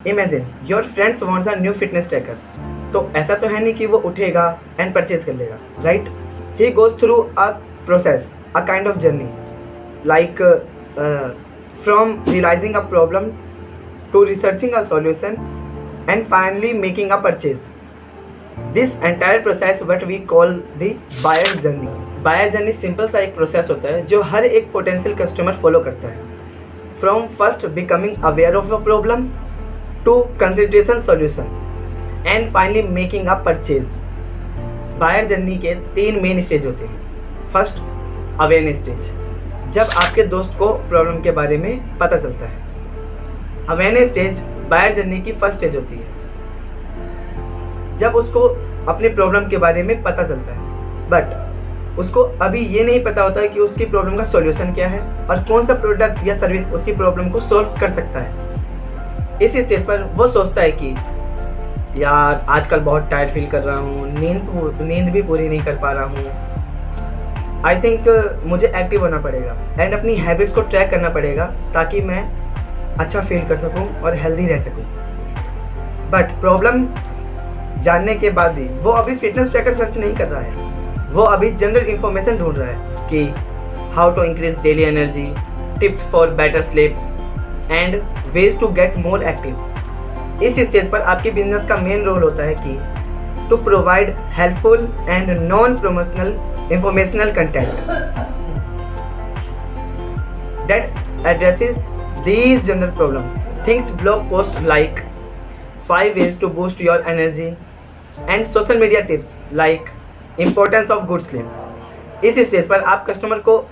Imagine your friends wants a new fitness tracker. तो ऐसा तो है नहीं कि वो उठेगा एंड परचेज कर लेगा, right? He goes through a process, a kind of journey, like from realising a problem to researching a solution and finally making a purchase. This entire process what we call the buyer journey. Buyer journey simple सा एक process होता है जो हर एक potential customer follow करता है, from first becoming aware of a problem to consideration solution and finally making a purchase। Buyer journey के 3 main stage होते हैं। फर्स्ट, अवेयरनेस स्टेज, जब आपके दोस्त को प्रॉब्लम के बारे में पता चलता है। अवेयरनेस स्टेज बायर जर्नी की फर्स्ट स्टेज होती है, जब उसको अपनी प्रॉब्लम के बारे में पता चलता है, बट उसको अभी ये नहीं पता होता है कि उसकी प्रॉब्लम का सॉल्यूशन क्या है और कौन सा प्रोडक्ट या सर्विस उसकी प्रॉब्लम को सॉल्व कर सकता है। इस स्टेज पर वो सोचता है कि यार आजकल बहुत टायर्ड फील कर रहा हूँ, नींद भी पूरी नहीं कर पा रहा हूँ। आई थिंक मुझे एक्टिव होना पड़ेगा एंड अपनी हैबिट्स को ट्रैक करना पड़ेगा ताकि मैं अच्छा फील कर सकूँ और हेल्दी रह सकूँ। बट प्रॉब्लम जानने के बाद भी वो अभी फिटनेस ट्रैकर सर्च नहीं कर रहा है, वो अभी जनरल इन्फॉर्मेशन ढूंढ रहा है कि how to increase daily energy, tips for better sleep and ways to get more active. इस स्टेज पर आपके बिजनेस का मेन रोल होता है कि to provide helpful and non promotional informational content that addresses these general problems. Things blog post like 5 ways to boost your energy and social media tips like importance of good sleep. इस stage पर आप customer को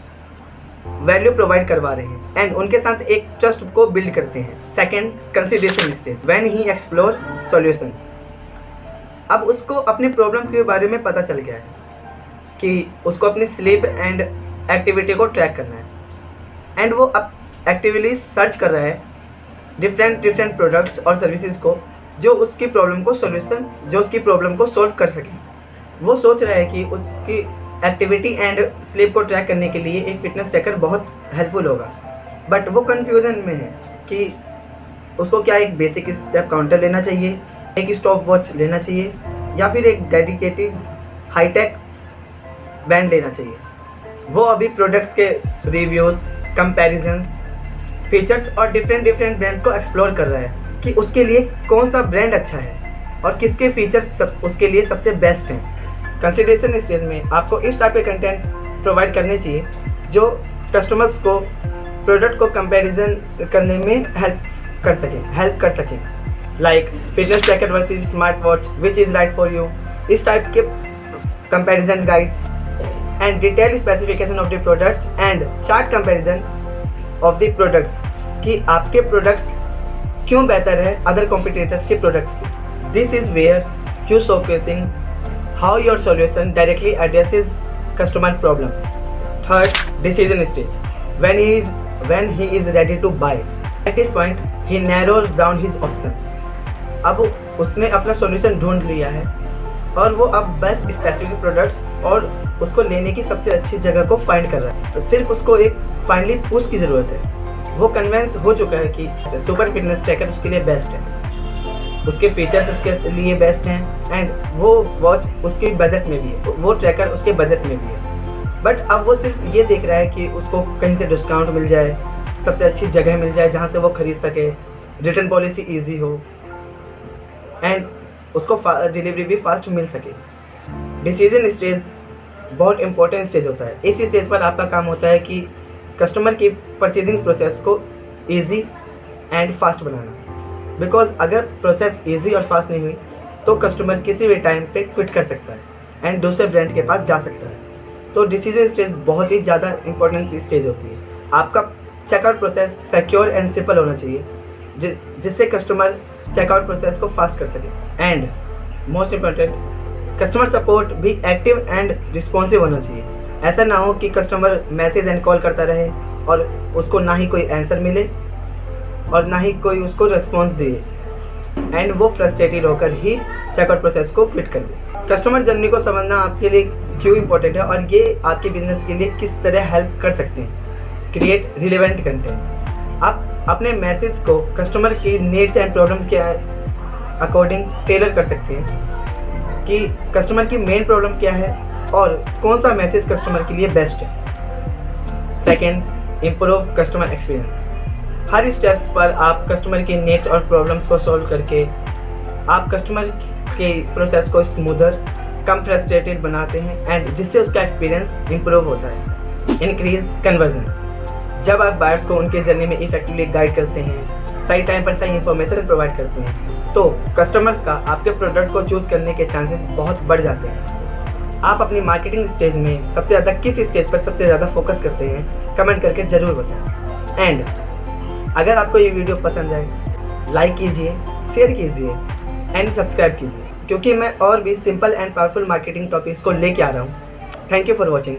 value provide करवा रहे हैं and उनके साथ एक ट्रस्ट को बिल्ड करते हैं। Second, consideration stage, when he explore solution. अब उसको अपनी प्रॉब्लम के बारे में पता चल गया है कि उसको अपनी स्लीप एंड एक्टिविटी को ट्रैक करना है एंड वो अब एक्टिवली सर्च कर रहा है डिफरेंट प्रोडक्ट्स और सर्विसेज को जो उसकी प्रॉब्लम को सॉल्व कर सकें। वो सोच रहा है कि उसकी एक्टिविटी एंड स्लीप को ट्रैक करने के लिए एक फिटनेस ट्रैकर बहुत हेल्पफुल होगा, बट वो कन्फ्यूज़न में है कि उसको क्या एक बेसिक स्टेप काउंटर लेना चाहिए, एक स्टॉप वॉच लेना चाहिए या फिर एक डेडिकेटेड हाईटेक बैंड लेना चाहिए। वो अभी प्रोडक्ट्स के रिव्यूज़, कंपैरिजंस, फीचर्स और डिफरेंट ब्रांड्स को एक्सप्लोर कर रहा है कि उसके लिए कौन सा ब्रांड अच्छा है और किसके फीचर्स उसके लिए सबसे बेस्ट हैं। कंसिडरेशन स्टेज में आपको इस टाइप के कंटेंट प्रोवाइड करने चाहिए जो कस्टमर्स को प्रोडक्ट को कंपैरिजन करने में हेल्प कर सकें, like fitness tracker versus smart watch, which is right for you. इस टाइप के comparison guides and detail specification of the products and chart comparison of the products कि आपके प्रोडक्ट्स क्यों बेहतर है अदर कॉम्पिटिटर्स के प्रोडक्ट्स से। This is where you showcasing how your solution directly addresses customer problems। Third, decision stage, when he is ready to buy। At this point he narrows down his options। अब उसने अपना solution ढूंढ लिया है और वो अब बेस्ट स्पेसिफिक प्रोडक्ट्स और उसको लेने की सबसे अच्छी जगह को फाइंड कर रहा है। तो सिर्फ उसको एक फाइनली पुश की ज़रूरत है। वो कन्विंस हो चुका है कि सुपर फिटनेस ट्रैकर उसके लिए बेस्ट है, उसके फीचर्स उसके लिए बेस्ट हैं एंड वो वॉच उसके बजट में भी है, वो ट्रैकर उसके बजट में भी है। बट अब वो सिर्फ ये देख रहा है कि उसको कहीं से डिस्काउंट मिल जाए, सबसे अच्छी जगह मिल जाए जहाँ से वो ख़रीद सके, रिटर्न पॉलिसी इजी हो एंड उसको डिलीवरी भी फास्ट मिल सके। डिसीजन स्टेज बहुत इंपॉर्टेंट स्टेज होता है। इस स्टेज पर आपका काम होता है कि कस्टमर की परचेजिंग प्रोसेस को easy and fast banana, because अगर प्रोसेस इजी और फास्ट नहीं हुई तो कस्टमर किसी भी टाइम पे क्विट कर सकता है एंड दूसरे ब्रांड के पास जा सकता है। तो डिसीजन स्टेज बहुत ही ज़्यादा इंपॉर्टेंट स्टेज होती है। आपका checkout process secure and simple होना चाहिए जिससे कस्टमर चेकआउट प्रोसेस को फास्ट कर सके and most important, customer support भी एक्टिव एंड रिस्पॉन्सिव होना चाहिए। ऐसा ना हो कि कस्टमर मैसेज एंड कॉल करता रहे और उसको ना ही कोई आंसर मिले और ना ही कोई उसको रिस्पॉन्स दे एंड वो फ्रस्ट्रेटेड होकर ही चेकआउट प्रोसेस को क्विट कर दे। कस्टमर जर्नी को समझना आपके लिए क्यों इंपॉर्टेंट है और ये आपके बिजनेस के लिए किस तरह हेल्प कर सकते हैं। Create relevant content. आप अपने मैसेज को कस्टमर की नीड्स एंड प्रॉब्लम्स के अकॉर्डिंग टेलर कर सकते हैं कि कस्टमर की मेन प्रॉब्लम क्या है और कौन सा मैसेज कस्टमर के लिए बेस्ट है। Second, improve customer experience. हर स्टेप्स पर आप कस्टमर की नीड्स और प्रॉब्लम्स को सॉल्व करके आप कस्टमर के प्रोसेस को स्मूदर, कम फ्रस्ट्रेटेड बनाते हैं एंड जिससे उसका एक्सपीरियंस इम्प्रूव होता है। Increase conversion. जब आप बायर्स को उनके जर्नी में इफेक्टिवली गाइड करते हैं, सही टाइम पर सही इन्फॉर्मेशन प्रोवाइड करते हैं, तो कस्टमर्स का आपके प्रोडक्ट को चूज़ करने के चांसेस बहुत बढ़ जाते हैं। आप अपनी मार्केटिंग स्टेज में सबसे ज़्यादा किस स्टेज पर सबसे ज़्यादा फोकस करते हैं, कमेंट करके ज़रूर बताएं। एंड अगर आपको ये वीडियो पसंद आए, लाइक कीजिए, शेयर कीजिए एंड सब्सक्राइब कीजिए, क्योंकि मैं और भी simple and powerful marketing topics को लेके आ रहा हूँ। Thank you for watching.